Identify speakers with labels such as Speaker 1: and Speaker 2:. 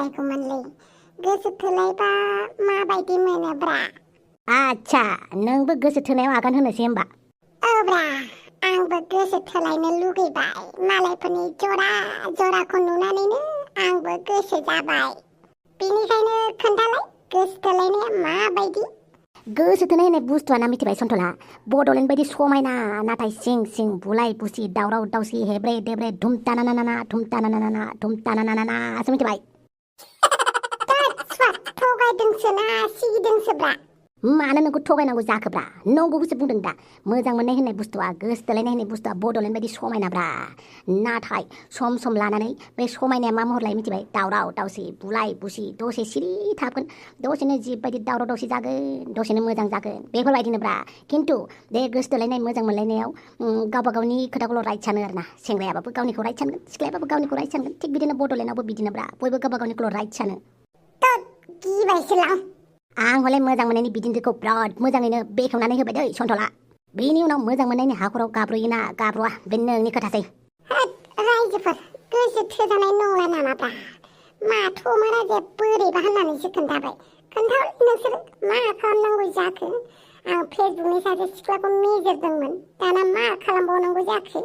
Speaker 1: थोलायगौमोनलै गोसो थोलायबा माबायदि मोनोब्रा
Speaker 2: आच्छा नोंबो गोसो थोनायाव आगान होनोसै होमबा
Speaker 1: औब्रा आंबो गोसो थोलायनो लुगैबाय मालायफोरनि जरा जराखौ नुनानैनो आंबो गोसो जाबाय बेनिखायनो खोन्थालाय गोसो थोलायनाया माबायदि
Speaker 2: गोसो थोनाय होननाय बुस्थुआ ना मिथिबाय सन्थला बड'लेण्ड बायदि समायना नाथाय सिं सिं बुलाय बुसि दावराव दावसि हेब्रे देब्रे धुमतानानाना धुमतानानाना धुमतानानानासो मिथिबाय
Speaker 1: थगायदोंसो ना सिगिदोंसोब्रा
Speaker 2: मानो नोंखौ थगायनांगौ जाखोब्रा नंगौखौसो बुंदों दा मोजां मोननाय होननाय बुस्थुआ गोसो थोलायनाय होननाय बुस्थुआ बड'लेण्ड बायदि समायनाब्रा नाथाय सम सम लानानै बे समायनाया मा महर लायो मिथिबाय दावराव दावसि बुलाय बुसि दसे सिरि थागोन दसेनो जिबायदि दावराव दावसि जागोन दसेनो मोजां जागोन बेफोरबायदिनोब्रा खिन्थु बे गोसो थोलायनाय मोजां मोनलायनायाव गावबा गावनि खोथाखौल' राइट सानो आरोना सेंग्रायाबाबो गावनिखौ राइट सानगोन सिख्लायाबाबो गावनिखौ राइट सानगोन थिग बिदिनो बड'लेण्डआवबो बिदिनोब्रा बयबो गावबा गावनिखौल' राइट सानो
Speaker 1: गिबायसोलां
Speaker 2: आं हले मोजां मोननायनि बिदिन्थिखौ बिराद मोजाङैनो बेखेवनानै होबाय दै सन्थला बेनि उनाव मोजां मोननायनि हाखराव गाब्र'योना गाब्र'आ बे नोंनि खोथासै
Speaker 1: रायजोफोर गोसो थोजानाय नंला नामाब्रा माथो राजाया बोरैबा होननानैसो खोन्थाबाय खोन्थाहर नोंसोरो मा खालामनांगौ जाखो आं फेसबुकनि सासे सिख्लाखौ मेजेरदोंमोन दाना मा खालामबावनांगौ जाखो